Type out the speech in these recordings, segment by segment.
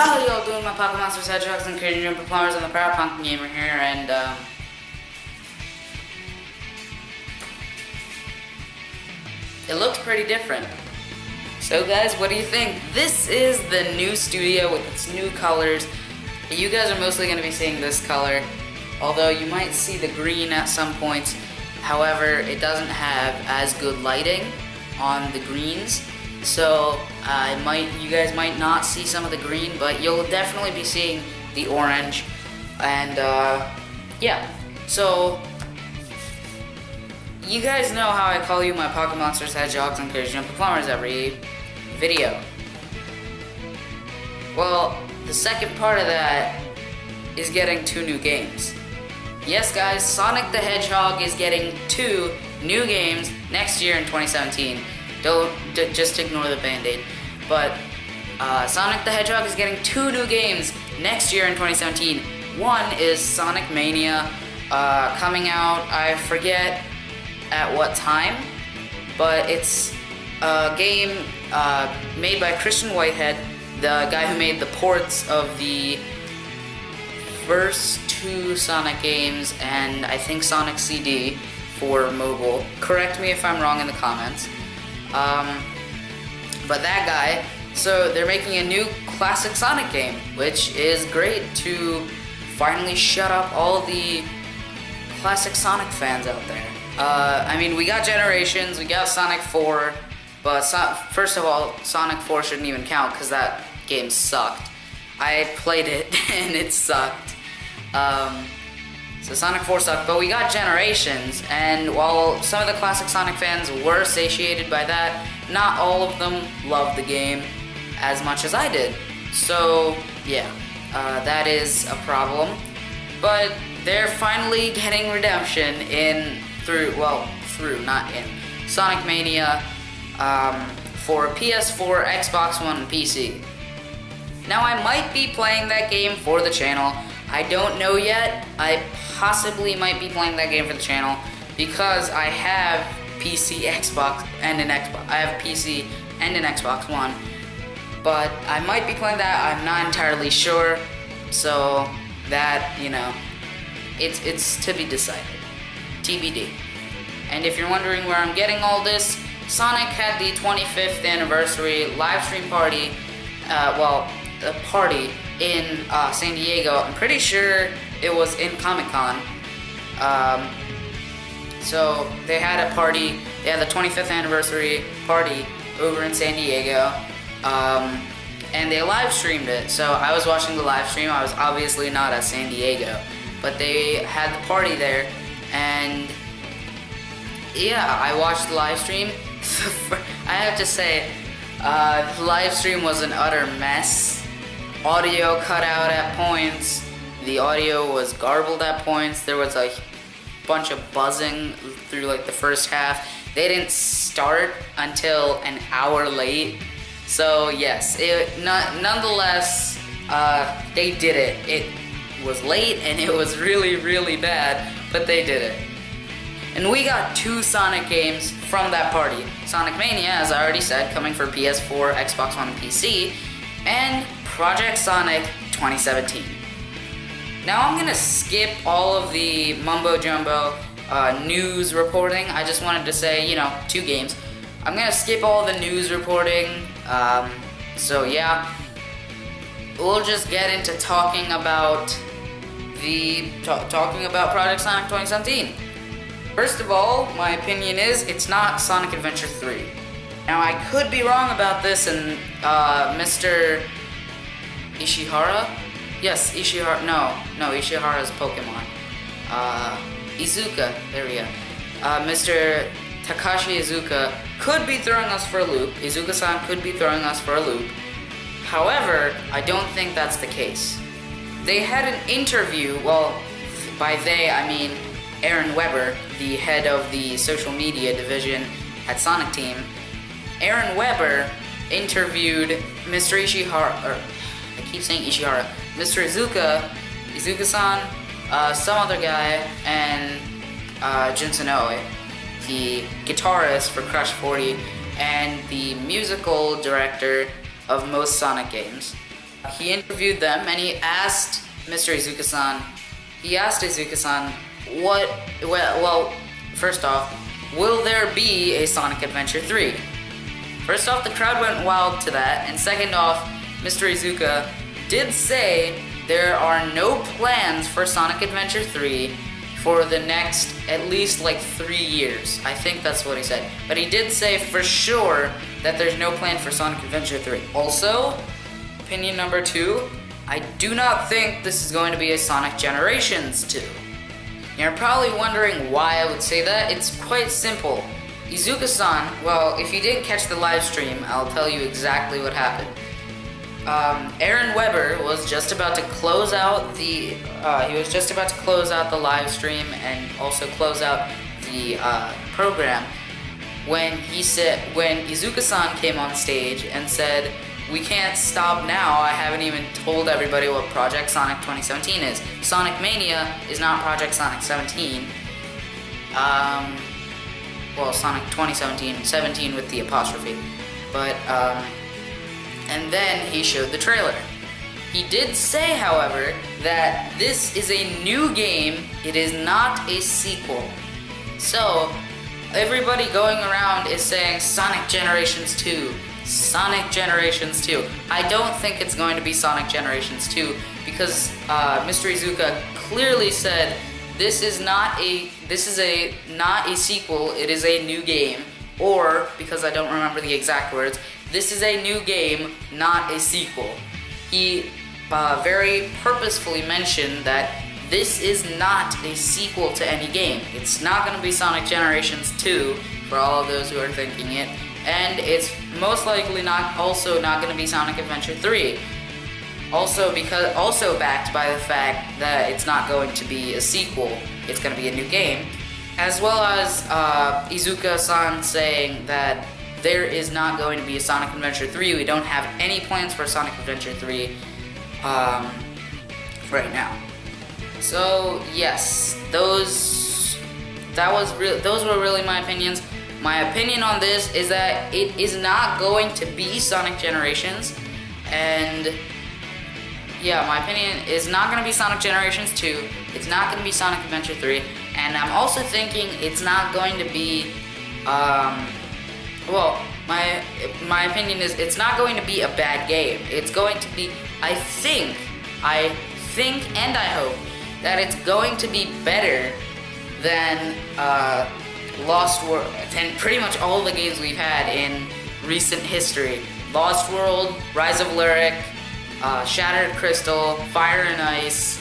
How y'all doing, my Pocket Monsters, Hedgehogs, and Crazy Jumper Plumbers? I'm the Proud Pumpkin Gamer here, and it looks pretty different. So guys, what do you think? This is the new studio with its new colors. You guys are mostly going to be seeing this color, although you might see the green at some points. However, it doesn't have as good lighting on the greens. So you guys might not see some of the green, but you'll definitely be seeing the orange. And yeah, so you guys know how I call you my Pocket Monsters, Hedgehogs, and Crazy Jumper Plumbers every video. Well, the second part of that is getting 2 new games. Yes guys, Sonic the Hedgehog is getting 2 new games next year in 2017. Just ignore the band-aid. But Sonic the Hedgehog is getting 2 new games next year in 2017. One is Sonic Mania, coming out, I forget at what time, but it's a game made by Christian Whitehead, the guy who made the ports of the first 2 Sonic games and I think Sonic CD for mobile. Correct me if I'm wrong in the comments. But that guy, so they're making a new classic Sonic game, which is great to finally shut up all the classic Sonic fans out there. I mean, we got Generations, we got Sonic 4, but first of all, Sonic 4 shouldn't even count because that game sucked. I played it and it sucked. So Sonic 4 sucked, but we got Generations, and while some of the classic Sonic fans were satiated by that, not all of them loved the game as much as I did. So yeah, that is a problem. But they're finally getting redemption not in Sonic Mania for PS4, Xbox One, and PC. Now I might be playing that game for the channel. I don't know yet. I possibly might be playing that game for the channel because I have PC, Xbox, and an Xbox. I have PC and an Xbox One, but I might be playing that. I'm not entirely sure, so that, you know, it's to be decided. TBD. And if you're wondering where I'm getting all this, Sonic had the 25th anniversary live stream party. A party in San Diego. I'm pretty sure it was in Comic-Con. So they had a party. They had the 25th anniversary party over in San Diego, and they live streamed it. So I was watching the live stream. I was obviously not at San Diego, but they had the party there, and yeah, I watched the live stream. I have to say, the live stream was an utter mess. Audio cut out at points. The audio was garbled at points. There was a bunch of buzzing through like the first half. They didn't start until an hour late. So yes, nonetheless, they did it. It was late and it was really, really bad, but they did it. And we got 2 Sonic games from that party. Sonic Mania, as I already said, coming for PS4, Xbox One, and PC, and Project Sonic 2017. Now I'm gonna skip all of the mumbo jumbo news reporting. I just wanted to say, you know, 2 games. I'm gonna skip all the news reporting. So yeah, we'll just get into talking about Project Sonic 2017. First of all, my opinion is it's not Sonic Adventure 3. Now I could be wrong about this, and Mr. Ishihara? Yes, Ishihara. No, Ishihara's Pokemon. Izuka. There we go. Mr. Takashi Izuka could be throwing us for a loop. Izuka-san could be throwing us for a loop. However, I don't think that's the case. They had an interview. Well, by they I mean Aaron Weber, the head of the social media division at Sonic Team. Aaron Weber interviewed Mr. Ishihara. I keep saying Ishihara. Mr. Izuka-san, some other guy, and Jun Sonoe, the guitarist for Crush 40, and the musical director of most Sonic games. He interviewed them and he asked Mr. Iizuka-san, well, first off, will there be a Sonic Adventure 3? First off, the crowd went wild to that, and second off, Mr. Iizuka did say there are no plans for Sonic Adventure 3 for the next at least like 3 years. I think that's what he said. But he did say for sure that there's no plan for Sonic Adventure 3. Also, opinion number 2, I do not think this is going to be a Sonic Generations 2. You're probably wondering why I would say that. It's quite simple. Iizuka-san, well, if you didn't catch the live stream, I'll tell you exactly what happened. Aaron Weber was just about to close out the live stream and also close out the program when Iizuka-san came on stage and said, "We can't stop now. I haven't even told everybody what Project Sonic 2017 is. Sonic Mania is not Project Sonic 17. Well, Sonic 2017, 17 with the apostrophe. But, and then he showed the trailer. He did say, however, that this is a new game. It is not a sequel. So, everybody going around is saying Sonic Generations 2. Sonic Generations 2. I don't think it's going to be Sonic Generations 2 because Mr. Iizuka clearly said this is not a sequel, it is a new game. Or, because I don't remember the exact words, this is a new game, not a sequel. He very purposefully mentioned that this is not a sequel to any game. It's not going to be Sonic Generations 2, for all of those who are thinking it, and it's most likely not going to be Sonic Adventure 3. Also backed by the fact that it's not going to be a sequel, it's going to be a new game, as well as Iizuka-san saying that there is not going to be a Sonic Adventure 3. We don't have any plans for Sonic Adventure 3 right now. So yes, those were really my opinions. My opinion on this is that it is not going to be Sonic Generations, and yeah, my opinion is not going to be Sonic Generations 2, it's not going to be Sonic Adventure 3, and I'm also thinking it's not going to be, my opinion is it's not going to be a bad game. It's going to be, I think and I hope that it's going to be better than Lost World, than pretty much all the games we've had in recent history. Lost World, Rise of Lyric, Shattered Crystal, Fire and Ice.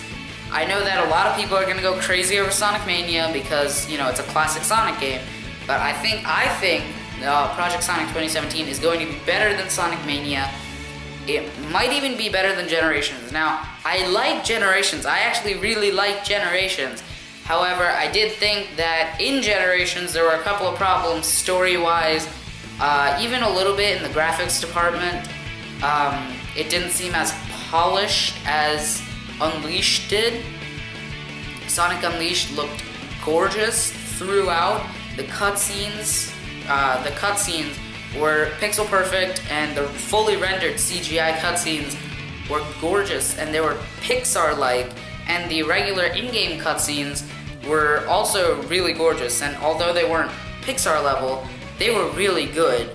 I know that a lot of people are going to go crazy over Sonic Mania because, you know, it's a classic Sonic game, but I think Project Sonic 2017 is going to be better than Sonic Mania. It might even be better than Generations. Now, I like Generations. I actually really like Generations. However, I did think that in Generations there were a couple of problems story-wise, even a little bit in the graphics department. It didn't seem as polished as Unleashed did. Sonic Unleashed looked gorgeous throughout. The cutscenes were pixel perfect, and the fully rendered CGI cutscenes were gorgeous, and they were Pixar-like, and the regular in-game cutscenes were also really gorgeous, and although they weren't Pixar level, they were really good.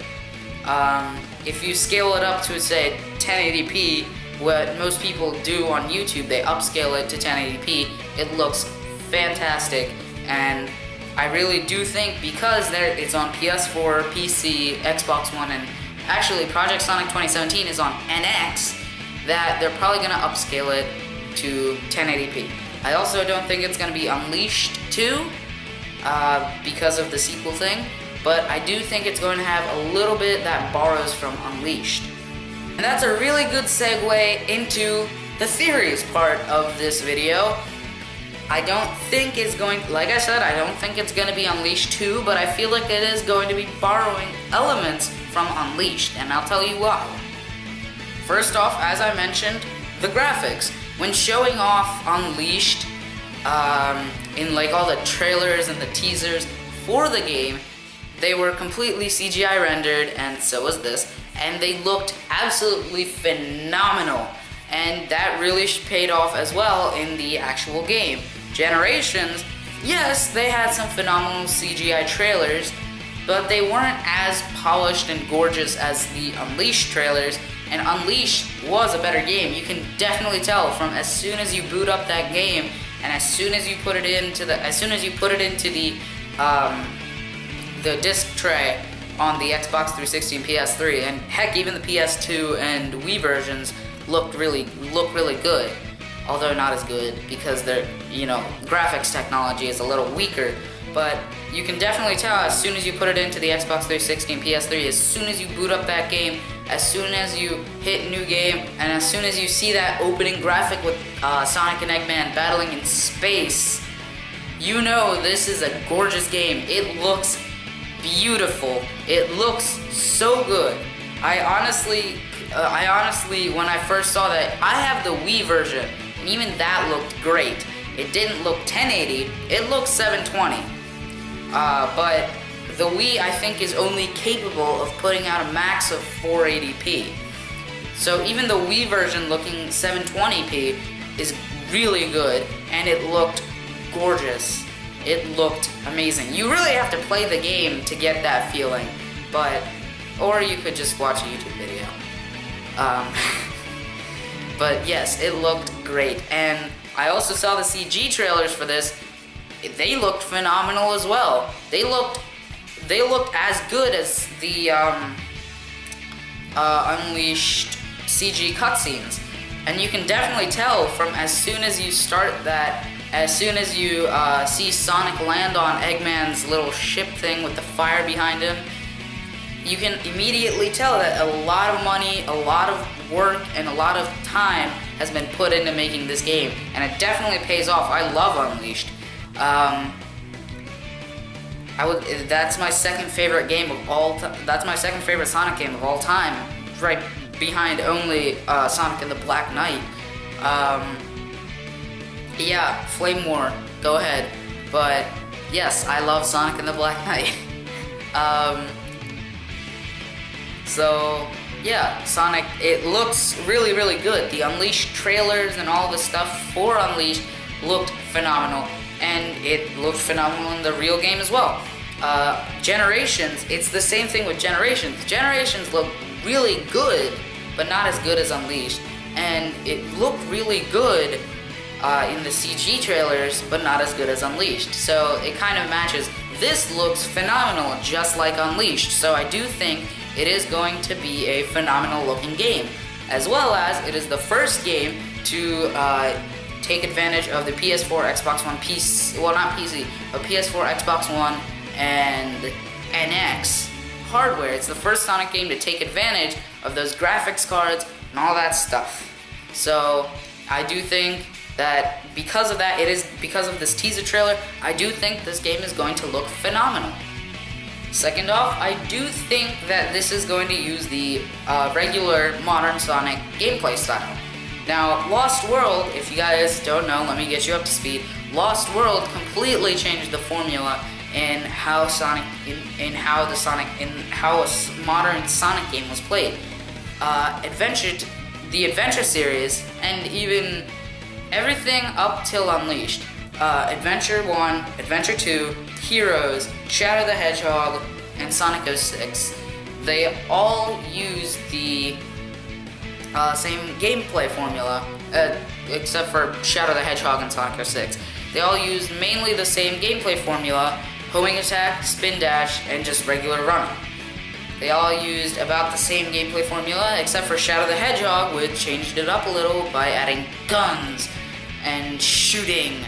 If you scale it up to, say, 1080p, what most people do on YouTube, they upscale it to 1080p, it looks fantastic, and I really do think because it's on PS4, PC, Xbox One, and actually Project Sonic 2017 is on NX, that they're probably going to upscale it to 1080p. I also don't think it's going to be Unleashed 2 because of the sequel thing, but I do think it's going to have a little bit that borrows from Unleashed. And that's a really good segue into the theories part of this video. I don't think it's going, like I said, I don't think it's going to be Unleashed 2, but I feel like it is going to be borrowing elements from Unleashed, and I'll tell you why. First off, as I mentioned, the graphics. When showing off Unleashed, in like all the trailers and the teasers for the game, they were completely CGI rendered, and so was this, and they looked absolutely phenomenal. and that really paid off as well in the actual game. Generations, yes, they had some phenomenal CGI trailers, but they weren't as polished and gorgeous as the Unleashed trailers, and Unleashed was a better game. You can definitely tell from as soon as you boot up that game, and as soon as you put it into the disc tray on the Xbox 360 and PS3, and heck, even the PS2 and Wii versions look really good. Although not as good because their graphics technology is a little weaker. But you can definitely tell as soon as you put it into the Xbox 360 and PS3, as soon as you boot up that game, as soon as you hit new game, and as soon as you see that opening graphic with Sonic and Eggman battling in space, you know this is a gorgeous game. It looks beautiful. It looks so good. I honestly, when I first saw that, I have the Wii version, and even that looked great. It didn't look 1080, it looked 720. But the Wii, I think, is only capable of putting out a max of 480p. So even the Wii version looking 720p is really good, and it looked gorgeous. It looked amazing. You really have to play the game to get that feeling, or you could just watch a YouTube video. But yes, it looked great, and I also saw the CG trailers for this. They looked phenomenal as well. They looked as good as the Unleashed CG cutscenes, and you can definitely tell from as soon as you start that. As soon as you see Sonic land on Eggman's little ship thing with the fire behind him, you can immediately tell that a lot of money, a lot of work, and a lot of time has been put into making this game, and it definitely pays off. I love Unleashed. That's my second favorite game of all time. That's my second favorite Sonic game of all time, right behind only Sonic and the Black Knight. Yeah, Flame War, go ahead. But yes, I love Sonic and the Black Knight. So yeah, Sonic, it looks really good. The Unleashed trailers and all the stuff for Unleashed looked phenomenal, and it looked phenomenal in the real game as well. Generations, it's the same thing with Generations. Generations look really good, but not as good as Unleashed, and it looked really good in the CG trailers, but not as good as Unleashed. So it kind of matches. This looks phenomenal, just like Unleashed. So I do think it is going to be a phenomenal looking game, as well as it is the first game to take advantage of the PS4, Xbox One, not PC, but PS4, Xbox One, and NX hardware. It's the first Sonic game to take advantage of those graphics cards and all that stuff. So I do think that because of that, because of this teaser trailer, I do think this game is going to look phenomenal. Second off, I do think that this is going to use the regular modern Sonic gameplay style. Now, Lost World, if you guys don't know, let me get you up to speed. Lost World completely changed the formula in how a modern Sonic game was played. The Adventure series, and even everything up till Unleashed. Adventure 1, Adventure 2, Heroes, Shadow the Hedgehog, and Sonic 06. They all use the same gameplay formula, except for Shadow the Hedgehog and Sonic 06. They all used mainly the same gameplay formula: homing attack, spin dash, and just regular running. They all used about the same gameplay formula, except for Shadow the Hedgehog, which changed it up a little by adding guns and shooting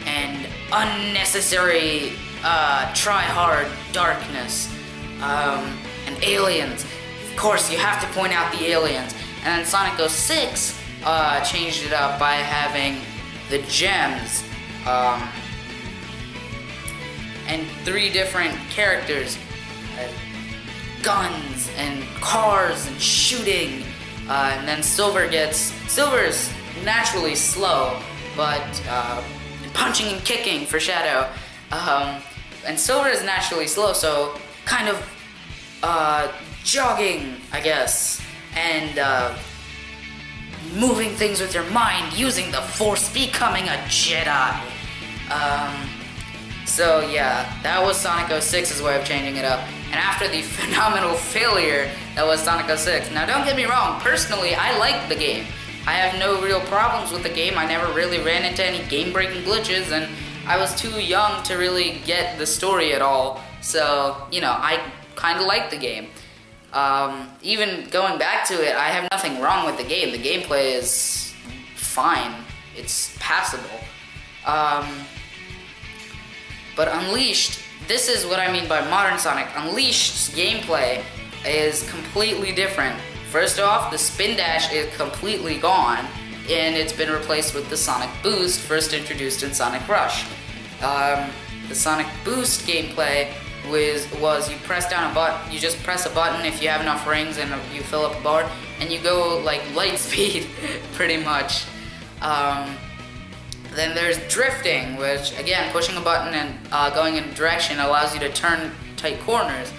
and unnecessary try-hard darkness and aliens. Of course, you have to point out the aliens. And then Sonic 06 changed it up by having the gems and 3 different characters. Guns and cars and shooting, and then Silver is naturally slow, but punching and kicking for Shadow, and Silver is naturally slow, so kind of jogging, I guess, and moving things with your mind, using the Force, becoming a Jedi. So yeah, that was Sonic 06's way of changing it up. And after the phenomenal failure that was Sonic 06, now don't get me wrong, personally I liked the game. I have no real problems with the game. I never really ran into any game-breaking glitches, and I was too young to really get the story at all. So, you know, I kind of liked the game. Even going back to it, I have nothing wrong with the game. The gameplay is fine. It's passable. But Unleashed, this is what I mean by modern Sonic. Unleashed's gameplay is completely different. First off, the spin dash is completely gone, and it's been replaced with the Sonic Boost, first introduced in Sonic Rush. The Sonic Boost gameplay was you press down a button, you just press a button if you have enough rings and you fill up a bar, and you go like light speed, pretty much. Then there's drifting, which again, pushing a button and going in a direction allows you to turn tight corners.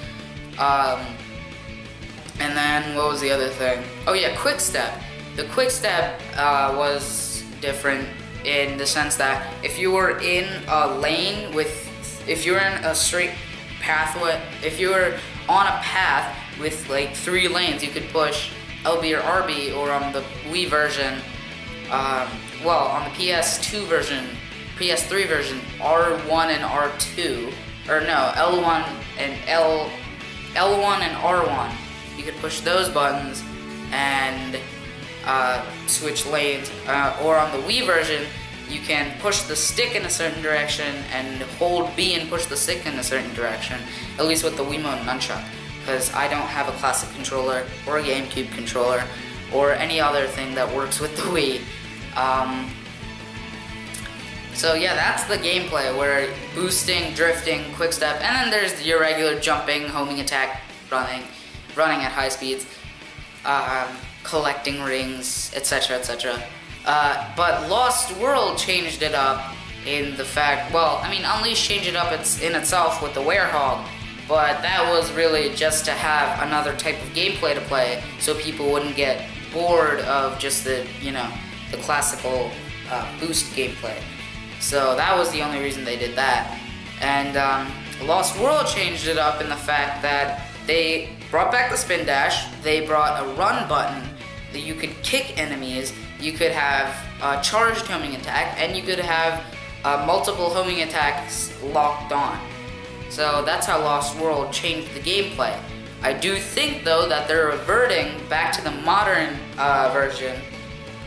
And then, what was the other thing? Oh yeah, Quick Step. The Quick Step was different in the sense that if you were in a lane if you were in a straight pathway, if you were on a path with like 3 lanes, you could push LB or RB, or on the Wii version, on the PS2 version, PS3 version, R1 and R2, or no, L1 and L1 and R1. You could push those buttons and switch lanes. Or on the Wii version, you can push the stick in a certain direction and hold B and push the stick in a certain direction, at least with the Wiimote Nunchuck, because I don't have a classic controller or a GameCube controller or any other thing that works with the Wii. So yeah, that's the gameplay, where boosting, drifting, quick step, and then there's your regular jumping, homing attack, running at high speeds, collecting rings, etc., etc. But Lost World changed it up in the fact, Unleashed changed it up in itself with the Werehog, but that was really just to have another type of gameplay to play, so people wouldn't get bored of just the classical boost gameplay. So that was the only reason they did that. And Lost World changed it up in the fact that they brought back the spin dash, they brought a run button that you could kick enemies, you could have a charged homing attack, and you could have multiple homing attacks locked on. So that's how Lost World changed the gameplay. I do think, though, that they're reverting back to the modern version.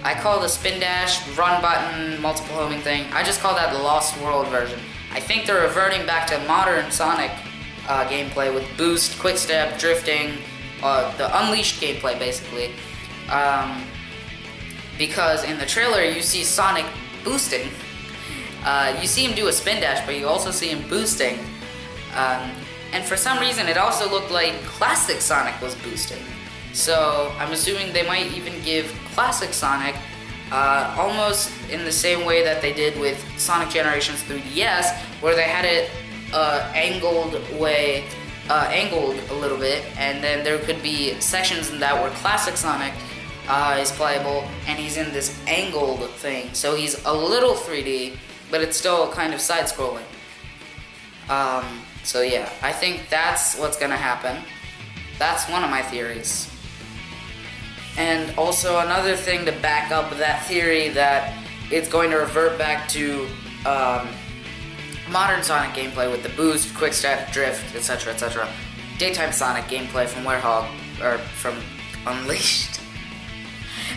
I call the spin dash, run button, multiple homing thing, I just call that the Lost World version. I think they're reverting back to modern Sonic gameplay with boost, quick step, drifting, the Unleashed gameplay basically. Because in the trailer you see Sonic boosting. You see him do a spin dash, but you also see him boosting. And for some reason it also looked like classic Sonic was boosting. So I'm assuming they might even give classic Sonic almost in the same way that they did with Sonic Generations 3DS, where they had it angled a little bit, and then there could be sections in that where classic Sonic is playable, and he's in this angled thing. So he's a little 3D, but it's still kind of side-scrolling. So yeah, I think that's what's gonna happen. That's one of my theories. And also another thing to back up that theory that it's going to revert back to modern Sonic gameplay with the boost, quick step, drift, etc., etc. Daytime Sonic gameplay from Werehog, or from Unleashed.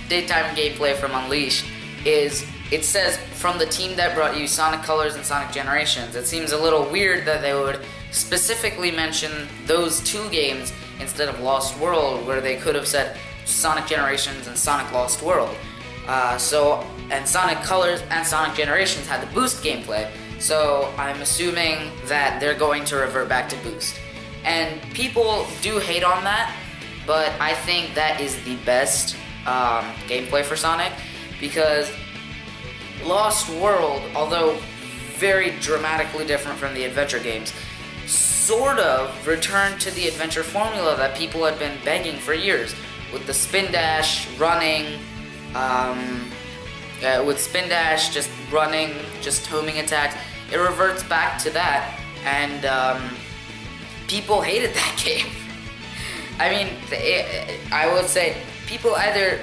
Daytime gameplay from Unleashed is, it says, from the team that brought you Sonic Colors and Sonic Generations. It seems a little weird that they would specifically mention those 2 games instead of Lost World, where they could have said Sonic Generations and Sonic Lost World. And Sonic Colors and Sonic Generations had the boost gameplay, so I'm assuming that they're going to revert back to boost. And people do hate on that, but I think that is the best gameplay for Sonic, because Lost World, although very dramatically different from the adventure games, sort of returned to the adventure formula that people had been begging for years, with the spin dash, running, with spin dash, just running, just homing attacks. It reverts back to that, and people hated that game. I mean, I would say people either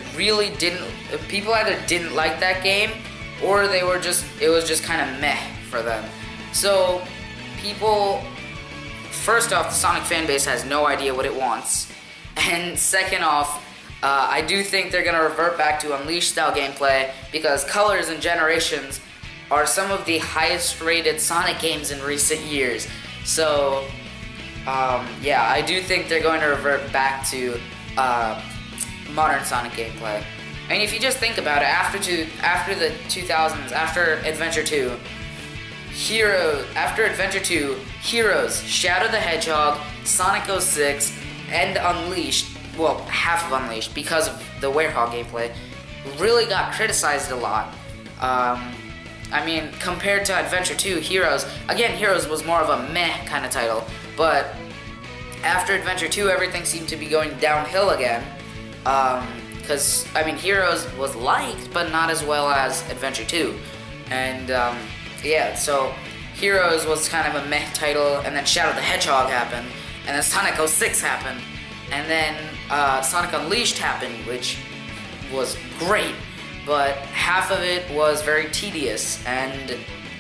didn't like that game, or it was just kind of meh for them. So people, first off, the Sonic fan base has no idea what it wants, and second off, I do think they're gonna revert back to Unleashed style gameplay, because Colors and Generations are some of the highest rated Sonic games in recent years. So yeah, I do think they're going to revert back to modern Sonic gameplay. I mean, if you just think about it, after the 2000s, after Adventure 2, Heroes, Shadow the Hedgehog, Sonic 06, and Unleashed, well, half of Unleashed, because of the Werehog gameplay, really got criticized a lot. I mean, compared to Adventure 2, Heroes was more of a meh kind of title, but after Adventure 2, everything seemed to be going downhill again, because, I mean, Heroes was liked, but not as well as Adventure 2, and, yeah, so Heroes was kind of a meh title, and then Shadow the Hedgehog happened, and then Sonic 06 happened, and then Sonic Unleashed happened, which was great, but half of it was very tedious and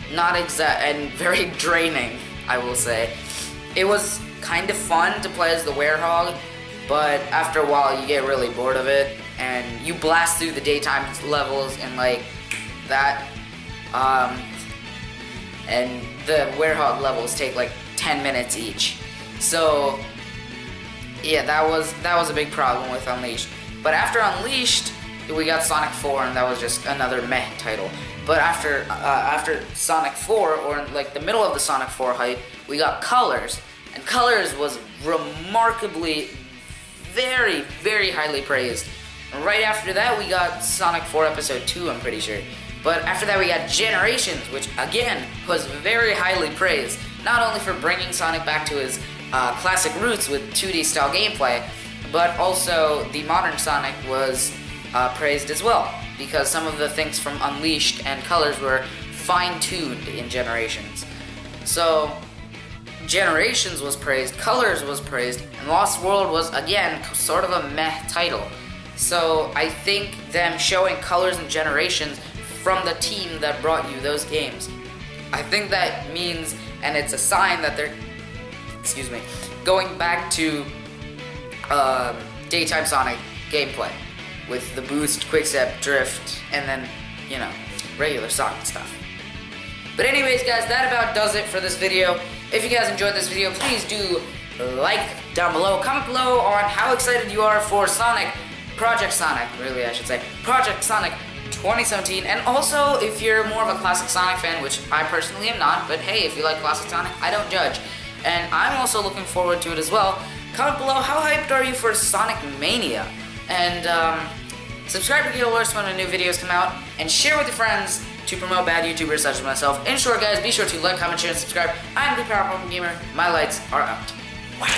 and very draining, I will say. It was kind of fun to play as the Werehog, but after a while you get really bored of it, and you blast through the daytime levels and like that, and the Werehog levels take like 10 minutes each. So yeah, that was a big problem with Unleashed. But after Unleashed, we got Sonic 4, and that was just another meh title. But after Sonic 4, or like the middle of the Sonic 4 hype, we got Colors, and Colors was remarkably, very, very highly praised. And right after that, we got Sonic 4 Episode 2, I'm pretty sure. But after that, we got Generations, which again was very highly praised, not only for bringing Sonic back to his classic roots with 2D style gameplay, but also the modern Sonic was praised as well, because some of the things from Unleashed and Colors were fine-tuned in Generations. So Generations was praised, Colors was praised, and Lost World was, again, sort of a meh title. So I think them showing Colors and Generations from the team that brought you those games, I think that means, and it's a sign that they're, going back to daytime Sonic gameplay with the boost, quickstep, drift, and then, you know, regular Sonic stuff. But anyways, guys, that about does it for this video. If you guys enjoyed this video, please do like down below, comment below on how excited you are for Project Sonic 2017, and also if you're more of a classic Sonic fan, which I personally am not, but hey, if you like classic Sonic, I don't judge. And I'm also looking forward to it as well. Comment below, how hyped are you for Sonic Mania? And subscribe to get alerts when new videos come out, and share with your friends to promote bad YouTubers such as myself. In short, guys, be sure to like, comment, share, and subscribe. I'm the Power Gamer. My lights are out. Wow.